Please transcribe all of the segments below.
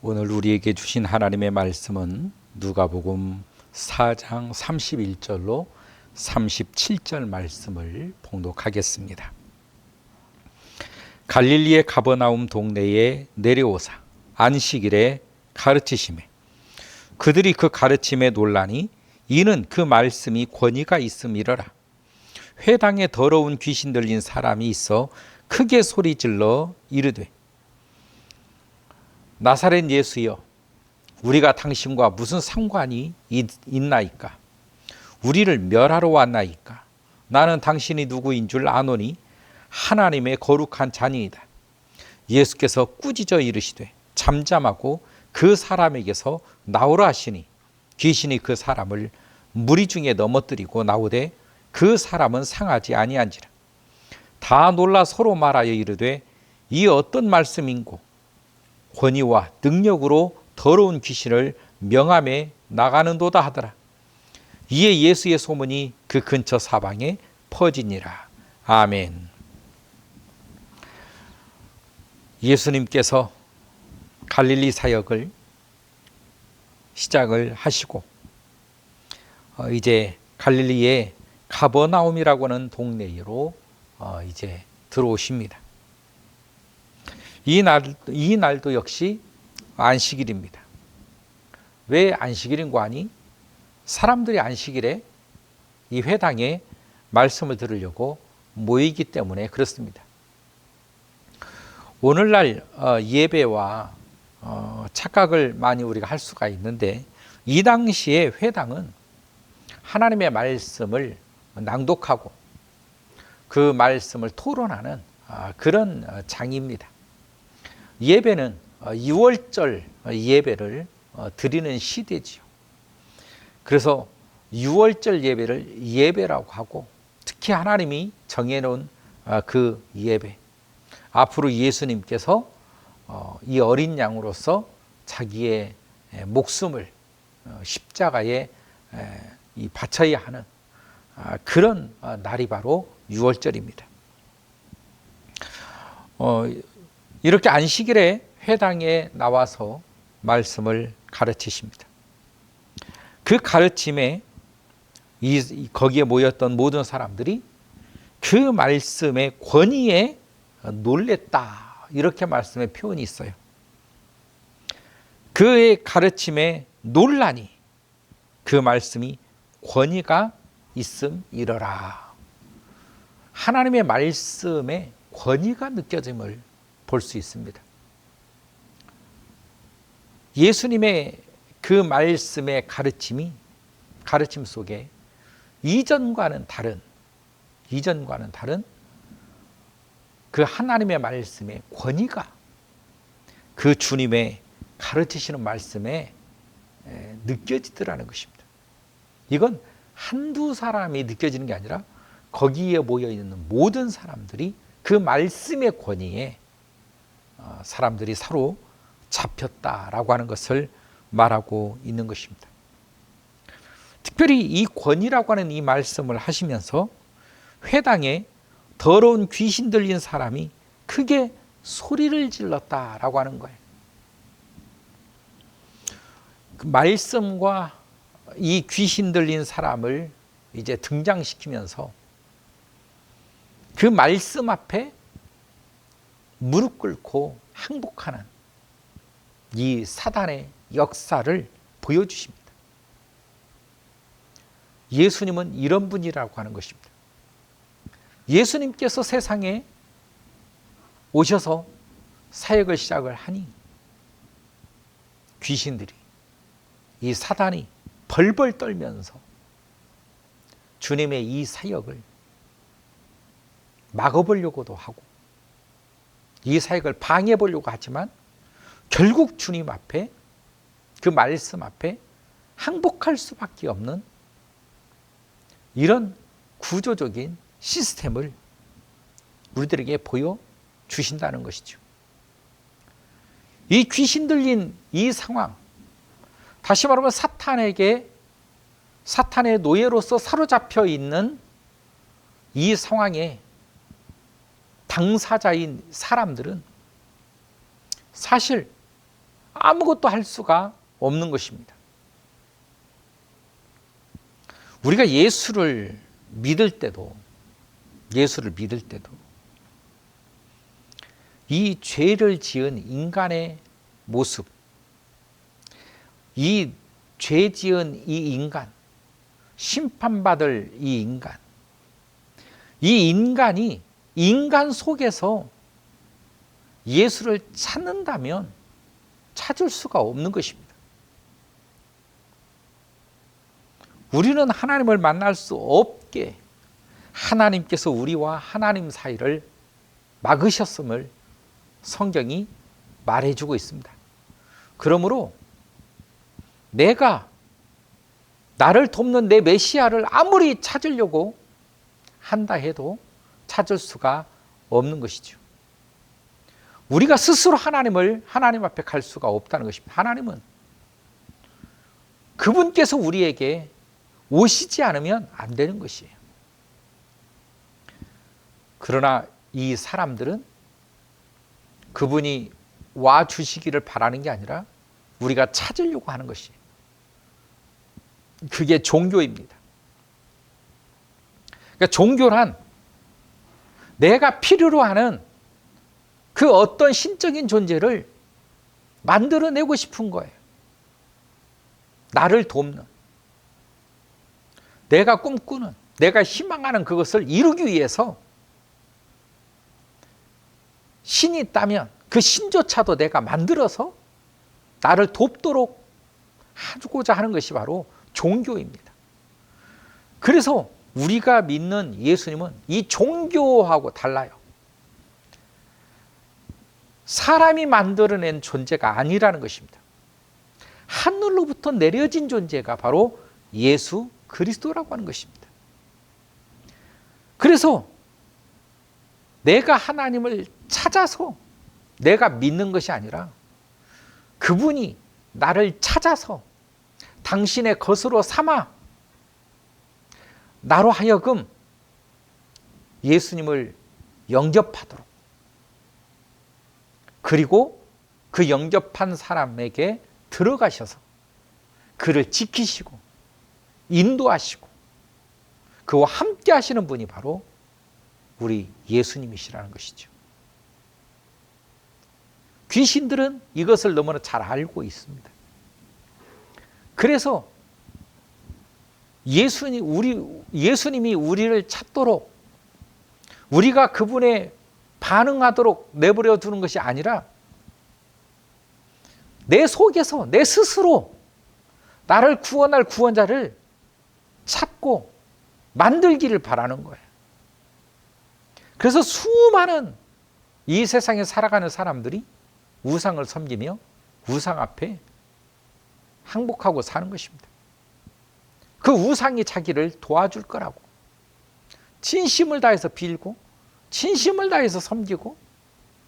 오늘 우리에게 주신 하나님의 말씀은 누가복음 4장 31절로 37절 말씀을 봉독하겠습니다. 갈릴리의 가버나움 동네에 내려오사 안식일에 가르치시매 그들이 그 가르침에 놀라니 이는 그 말씀이 권위가 있음이러라. 회당에 더러운 귀신 들린 사람이 있어 크게 소리질러 이르되 나사렛 예수여, 우리가 당신과 무슨 상관이 있나이까? 우리를 멸하러 왔나이까? 나는 당신이 누구인 줄 아노니 하나님의 거룩한 자니이다. 예수께서 꾸짖어 이르시되 잠잠하고 그 사람에게서 나오라 하시니 귀신이 그 사람을 무리 중에 넘어뜨리고 나오되 그 사람은 상하지 아니한지라. 다 놀라 서로 말하여 이르되 이 어떤 말씀인고? 권위와 능력으로 더러운 귀신을 명함에 나가는도다 하더라. 이에 예수의 소문이 그 근처 사방에 퍼지니라. 아멘. 예수님께서 갈릴리 사역을 시작을 하시고 이제 갈릴리의 가버나움이라고 하는 동네로 이제 들어오십니다. 이 날도 역시 안식일입니다. 왜 안식일인고 하니 사람들이 안식일에 이 회당에 말씀을 들으려고 모이기 때문에 그렇습니다. 오늘날 예배와 착각을 많이 우리가 할 수가 있는데 이 당시에 회당은 하나님의 말씀을 낭독하고 그 말씀을 토론하는 그런 장입니다. 예배는 6월절 예배를 드리는 시대지요. 그래서 6월절 예배를 예배라고 하고 특히 하나님이 정해놓은 그 예배, 앞으로 예수님께서 이 어린 양으로서 자기의 목숨을 십자가에 바쳐야 하는 그런 날이 바로 6월절입니다. 이렇게 안식일에 회당에 나와서 말씀을 가르치십니다. 그 가르침에 거기에 모였던 모든 사람들이 그 말씀의 권위에 놀랬다, 이렇게 말씀의 표현이 있어요. 그의 가르침에 놀라니 그 말씀이 권위가 있음이러라. 하나님의 말씀에 권위가 느껴짐을 볼 수 있습니다. 예수님의 그 말씀의 가르침 속에 이전과는 다른 그 하나님의 말씀의 권위가 그 주님의 가르치시는 말씀에 느껴지더라는 것입니다. 이건 한두 사람이 느껴지는 게 아니라 거기에 모여있는 모든 사람들이 그 말씀의 권위에 사람들이 서로 잡혔다라고 하는 것을 말하고 있는 것입니다. 특별히 이 권위라고 하는 이 말씀을 하시면서 회당에 더러운 귀신 들린 사람이 크게 소리를 질렀다라고 하는 거예요. 그 말씀과 이 귀신 들린 사람을 이제 등장시키면서 그 말씀 앞에 무릎 꿇고 항복하는 이 사단의 역사를 보여주십니다. 예수님은 이런 분이라고 하는 것입니다. 예수님께서 세상에 오셔서 사역을 시작을 하니 귀신들이, 이 사단이 벌벌 떨면서 주님의 이 사역을 막아보려고도 하고 이 사역을 방해해보려고 하지만 결국 주님 앞에, 그 말씀 앞에 항복할 수밖에 없는 이런 구조적인 시스템을 우리들에게 보여주신다는 것이죠. 이 귀신 들린 이 상황, 다시 말하면 사탄의 노예로서 사로잡혀 있는 이 상황에 당사자인 사람들은 사실 아무것도 할 수가 없는 것입니다. 우리가 예수를 믿을 때도 이 죄를 지은 인간의 모습, 이 죄 지은 이 인간, 심판받을 이 인간이 인간 속에서 예수를 찾는다면 찾을 수가 없는 것입니다. 우리는 하나님을 만날 수 없게 하나님께서 우리와 하나님 사이를 막으셨음을 성경이 말해주고 있습니다. 그러므로 내가 나를 돕는 내 메시아를 아무리 찾으려고 한다 해도 찾을 수가 없는 것이죠. 우리가 스스로 하나님 앞에 갈 수가 없다는 것입니다. 하나님은 그분께서 우리에게 오시지 않으면 안 되는 것이에요. 그러나 이 사람들은 그분이 와 주시기를 바라는 게 아니라 우리가 찾으려고 하는 것이에요. 그게 종교입니다. 그러니까 종교란 내가 필요로 하는 그 어떤 신적인 존재를 만들어내고 싶은 거예요. 나를 돕는, 내가 꿈꾸는, 내가 희망하는 그것을 이루기 위해서 신이 있다면 그 신조차도 내가 만들어서 나를 돕도록 하고자 하는 것이 바로 종교입니다. 그래서 우리가 믿는 예수님은 이 종교하고 달라요. 사람이 만들어낸 존재가 아니라는 것입니다. 하늘로부터 내려진 존재가 바로 예수 그리스도라고 하는 것입니다. 그래서 내가 하나님을 찾아서 내가 믿는 것이 아니라 그분이 나를 찾아서 당신의 것으로 삼아 나로 하여금 예수님을 영접하도록, 그리고 그 영접한 사람에게 들어가셔서 그를 지키시고 인도하시고 그와 함께 하시는 분이 바로 우리 예수님이시라는 것이죠. 귀신들은 이것을 너무나 잘 알고 있습니다. 그래서 예수님이 우리를 찾도록, 우리가 그분에 반응하도록 내버려 두는 것이 아니라 내 속에서 내 스스로 나를 구원할 구원자를 찾고 만들기를 바라는 거예요. 그래서 수많은 이 세상에 살아가는 사람들이 우상을 섬기며 우상 앞에 항복하고 사는 것입니다. 그 우상이 자기를 도와줄 거라고 진심을 다해서 빌고 진심을 다해서 섬기고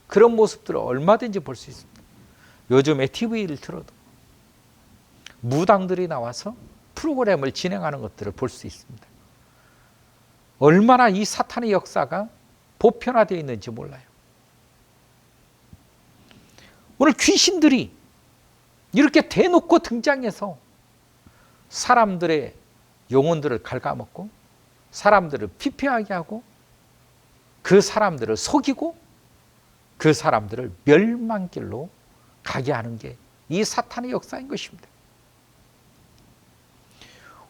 그런 모습들을 얼마든지 볼 수 있습니다. 요즘에 TV를 틀어도 무당들이 나와서 프로그램을 진행하는 것들을 볼 수 있습니다. 얼마나 이 사탄의 역사가 보편화되어 있는지 몰라요. 오늘 귀신들이 이렇게 대놓고 등장해서 사람들의 영혼들을 갉아먹고 사람들을 피폐하게 하고 그 사람들을 속이고 그 사람들을 멸망길로 가게 하는 게 이 사탄의 역사인 것입니다.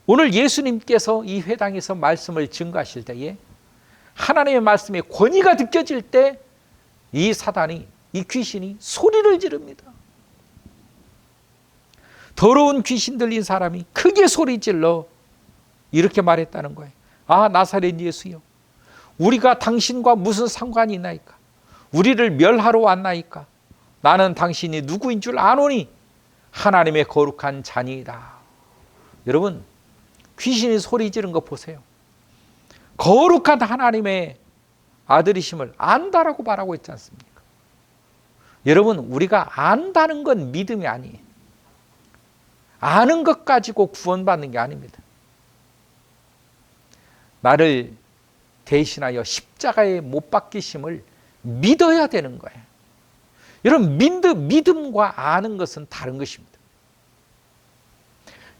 오늘 예수님께서 이 회당에서 말씀을 증거하실 때에 하나님의 말씀의 권위가 느껴질 때 이 사단이, 이 귀신이 소리를 지릅니다. 더러운 귀신 들린 사람이 크게 소리 질러 이렇게 말했다는 거예요. 아, 나사렛 예수여, 우리가 당신과 무슨 상관이 있나이까? 우리를 멸하러 왔나이까? 나는 당신이 누구인 줄 아노니 하나님의 거룩한 자니이다. 여러분, 귀신이 소리 지른 거 보세요. 거룩한 하나님의 아들이심을 안다라고 말하고 있지 않습니까? 여러분, 우리가 안다는 건 믿음이 아니에요. 아는 것 가지고 구원받는 게 아닙니다. 나를 대신하여 십자가에 못 박히심을 믿어야 되는 거예요. 여러분, 믿음과 아는 것은 다른 것입니다.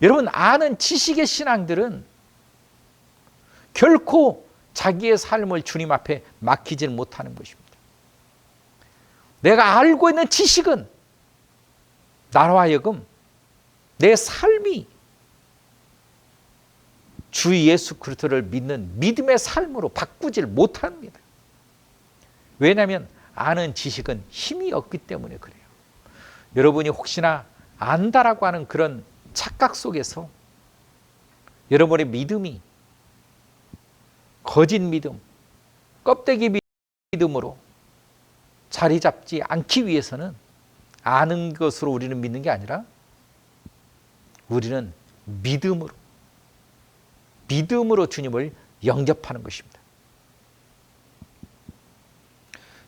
여러분, 아는 지식의 신앙들은 결코 자기의 삶을 주님 앞에 맡기질 못하는 것입니다. 내가 알고 있는 지식은 나로 하여금 내 삶이 주 예수 그리스도를 믿는 믿음의 삶으로 바꾸질 못합니다. 왜냐하면 아는 지식은 힘이 없기 때문에 그래요. 여러분이 혹시나 안다라고 하는 그런 착각 속에서 여러분의 믿음이 거짓 믿음, 껍데기 믿음으로 자리 잡지 않기 위해서는 아는 것으로 우리는 믿는 게 아니라 우리는 믿음으로 주님을 영접하는 것입니다.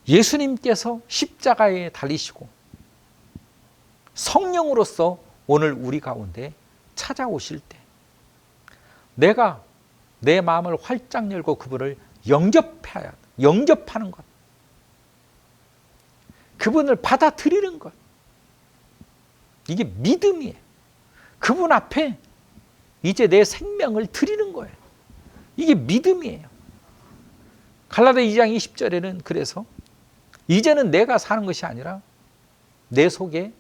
예수님께서 십자가에 달리시고 성령으로서 오늘 우리 가운데 찾아오실 때 내가 내 마음을 활짝 열고 그분을 영접하는 것, 그분을 받아들이는 것, 이게 믿음이에요. 그분 앞에 이제 내 생명을 드리는 거예요. 이게 믿음이에요. 갈라디아 2장 20절에는 그래서 이제는 내가 사는 것이 아니라 내 속에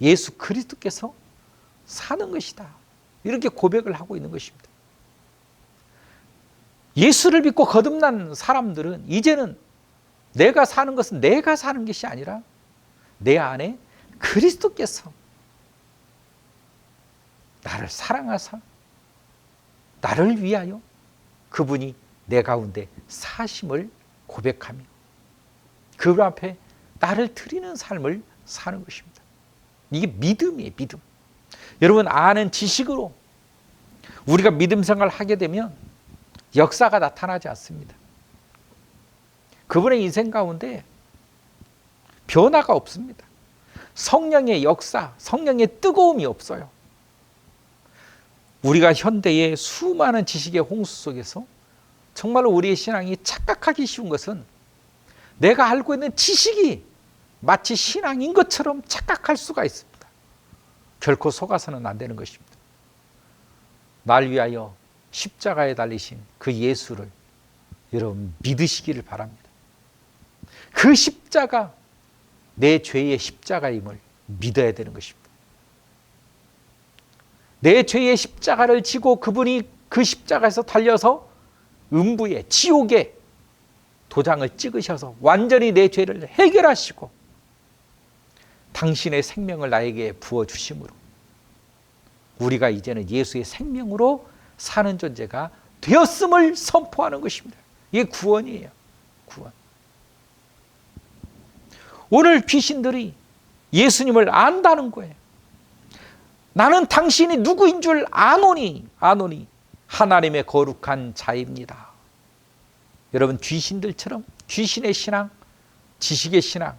예수 그리스도께서 사는 것이다, 이렇게 고백을 하고 있는 것입니다. 예수를 믿고 거듭난 사람들은 이제는 내가 사는 것은 내가 사는 것이 아니라 내 안에 그리스도께서 나를 사랑하사 나를 위하여 그분이 내 가운데 사심을 고백하며 그분 앞에 나를 드리는 삶을 사는 것입니다. 이게 믿음이에요. 믿음. 여러분, 아는 지식으로 우리가 믿음 생활을 하게 되면 역사가 나타나지 않습니다. 그분의 인생 가운데 변화가 없습니다. 성령의 역사, 성령의 뜨거움이 없어요. 우리가 현대의 수많은 지식의 홍수 속에서 정말로 우리의 신앙이 착각하기 쉬운 것은 내가 알고 있는 지식이 마치 신앙인 것처럼 착각할 수가 있습니다. 결코 속아서는 안 되는 것입니다. 날 위하여 십자가에 달리신 그 예수를 여러분 믿으시기를 바랍니다. 그 십자가 내 죄의 십자가임을 믿어야 되는 것입니다. 내 죄의 십자가를 지고 그분이 그 십자가에서 달려서 음부에, 지옥에 도장을 찍으셔서 완전히 내 죄를 해결하시고 당신의 생명을 나에게 부어주심으로 우리가 이제는 예수의 생명으로 사는 존재가 되었음을 선포하는 것입니다. 이게 구원이에요. 구원. 오늘 귀신들이 예수님을 안다는 거예요. 나는 당신이 누구인 줄 아노니 하나님의 거룩한 자입니다. 여러분, 귀신들처럼 귀신의 신앙, 지식의 신앙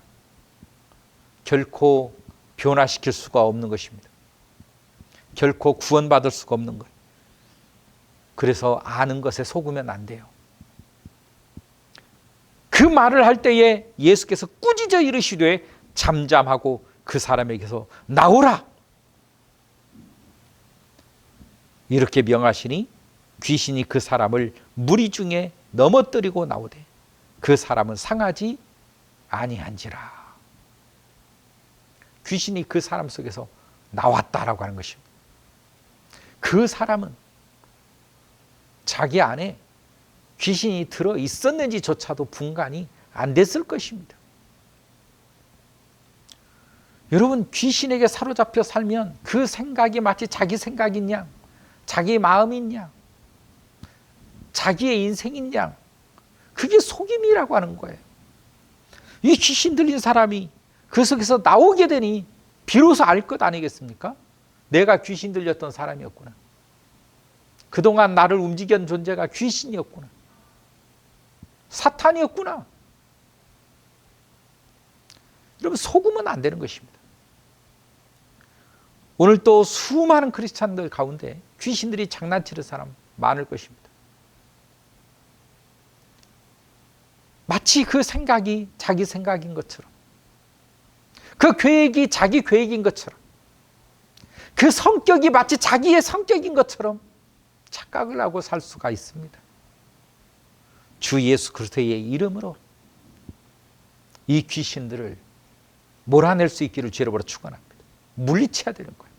결코 변화시킬 수가 없는 것입니다. 결코 구원받을 수가 없는 거예요. 그래서 아는 것에 속으면 안 돼요. 그 말을 할 때에 예수께서 꾸짖어 이르시되 잠잠하고 그 사람에게서 나오라, 이렇게 명하시니 귀신이 그 사람을 무리 중에 넘어뜨리고 나오되 그 사람은 상하지 아니한지라. 귀신이 그 사람 속에서 나왔다라고 하는 것입니다. 그 사람은 자기 안에 귀신이 들어 있었는지조차도 분간이 안 됐을 것입니다. 여러분, 귀신에게 사로잡혀 살면 그 생각이 마치 자기 생각인 양, 자기 마음인 양, 자기의 인생인 양, 그게 속임이라고 하는 거예요. 이 귀신 들린 사람이 그 속에서 나오게 되니 비로소 알 것 아니겠습니까? 내가 귀신 들렸던 사람이었구나. 그동안 나를 움직인 존재가 귀신이었구나. 사탄이었구나. 여러분, 속으면 안 되는 것입니다. 오늘 또 수많은 크리스찬들 가운데 귀신들이 장난치는 사람 많을 것입니다. 마치 그 생각이 자기 생각인 것처럼 그 계획이 자기 계획인 것처럼, 그 성격이 마치 자기의 성격인 것처럼 착각을 하고 살 수가 있습니다. 주 예수 그리스도의 이름으로 이 귀신들을 몰아낼 수 있기를 주의 이름으로 축원합니다. 물리쳐야 되는 거예요.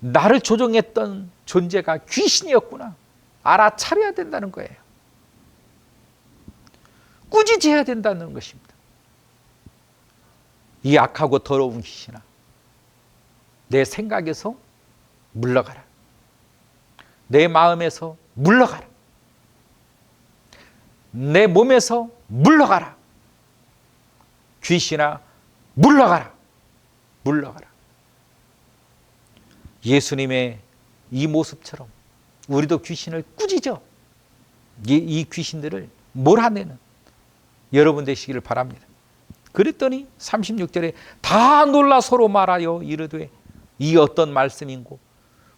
나를 조종했던 존재가 귀신이었구나 알아차려야 된다는 거예요. 꾸짖어야 된다는 것입니다. 이 악하고 더러운 귀신아, 내 생각에서 물러가라. 내 마음에서 물러가라. 내 몸에서 물러가라. 귀신아, 물러가라. 물러가라. 예수님의 이 모습처럼 우리도 귀신을 꾸짖어 이 귀신들을 몰아내는 여러분 되시기를 바랍니다. 그랬더니 36절에 다 놀라 서로 말하여 이르되 이 어떤 말씀인고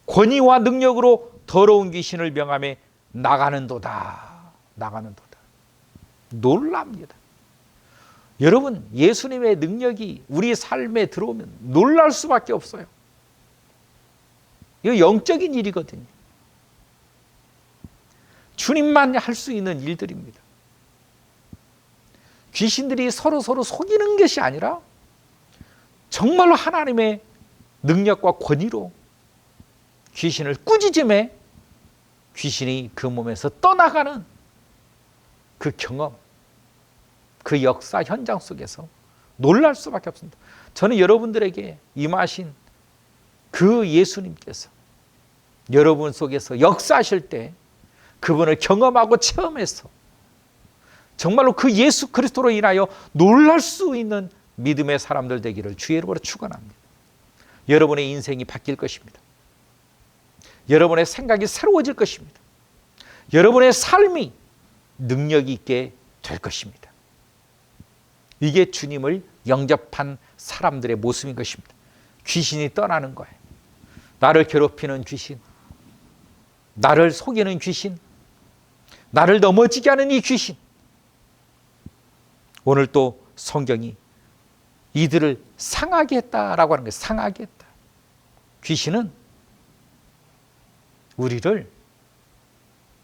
권위와 능력으로 더러운 귀신을 명하며 나가는도다. 나가는도다. 놀랍니다. 여러분, 예수님의 능력이 우리 삶에 들어오면 놀랄 수밖에 없어요. 이거 영적인 일이거든요. 주님만 할 수 있는 일들입니다. 귀신들이 서로 속이는 것이 아니라 정말로 하나님의 능력과 권위로 귀신을 꾸짖음에 귀신이 그 몸에서 떠나가는 그 경험, 그 역사 현장 속에서 놀랄 수밖에 없습니다. 저는 여러분들에게 임하신 그 예수님께서 여러분 속에서 역사하실 때 그분을 경험하고 체험해서 정말로 그 예수 그리스도로 인하여 놀랄 수 있는 믿음의 사람들 되기를 주의 이름으로 축원합니다. 여러분의 인생이 바뀔 것입니다. 여러분의 생각이 새로워질 것입니다. 여러분의 삶이 능력 있게 될 것입니다. 이게 주님을 영접한 사람들의 모습인 것입니다. 귀신이 떠나는 거예요. 나를 괴롭히는 귀신, 나를 속이는 귀신, 나를 넘어지게 하는 이 귀신. 오늘 또 성경이 이들을 상하게 했다라고 하는 거예요. 상하게 했다. 귀신은 우리를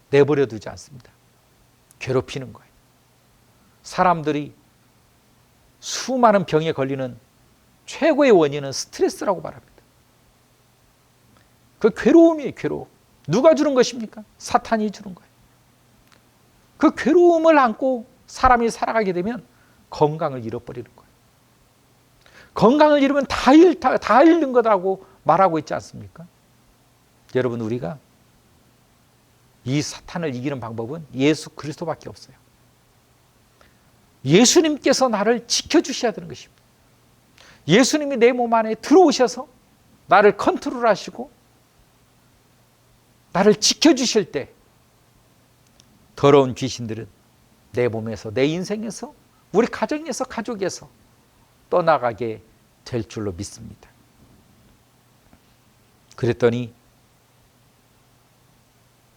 내버려 두지 않습니다. 괴롭히는 거예요. 사람들이 수많은 병에 걸리는 최고의 원인은 스트레스라고 말합니다. 그 괴로움이에요. 괴로움. 누가 주는 것입니까? 사탄이 주는 거예요. 그 괴로움을 안고 사람이 살아가게 되면 건강을 잃어버리는 거예요. 건강을 잃으면 다 잃는 거라고 말하고 있지 않습니까? 여러분, 우리가 이 사탄을 이기는 방법은 예수 그리스도밖에 없어요. 예수님께서 나를 지켜주셔야 되는 것입니다. 예수님이 내 몸 안에 들어오셔서 나를 컨트롤하시고 나를 지켜주실 때 더러운 귀신들은 내 몸에서, 내 인생에서, 우리 가정에서, 가족에서 떠나가게 될 줄로 믿습니다. 그랬더니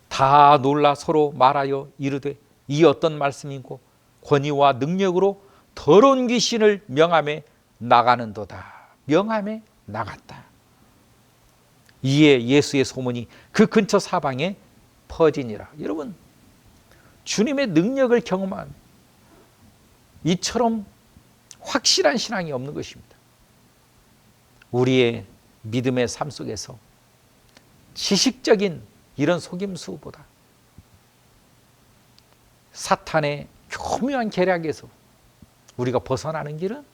다 놀라 서로 말하여 이르되 이 어떤 말씀이고 권위와 능력으로 더러운 귀신을 명함에 나가는도다. 명함에 나갔다. 이에 예수의 소문이 그 근처 사방에 퍼지니라. 여러분, 주님의 능력을 경험한 이처럼 확실한 신앙이 없는 것입니다. 우리의 믿음의 삶 속에서 지식적인 이런 속임수보다 사탄의 교묘한 계략에서 우리가 벗어나는 길은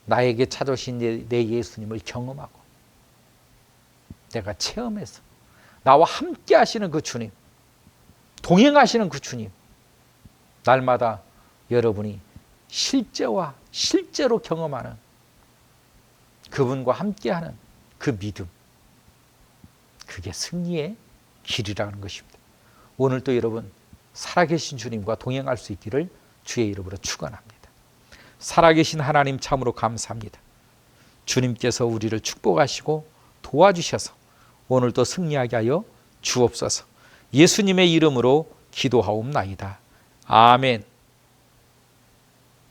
나에게 찾아오신 내 예수님을 경험하고 내가 체험해서 나와 함께 하시는 그 주님, 동행하시는 그 주님, 날마다 여러분이 실제로 경험하는 그분과 함께하는 그 믿음, 그게 승리의 길이라는 것입니다. 오늘도 여러분 살아계신 주님과 동행할 수 있기를 주의 이름으로 축원합니다. 살아계신 하나님 참으로 감사합니다. 주님께서 우리를 축복하시고 도와주셔서 오늘도 승리하게 하여 주옵소서. 예수님의 이름으로 기도하옵나이다. 아멘.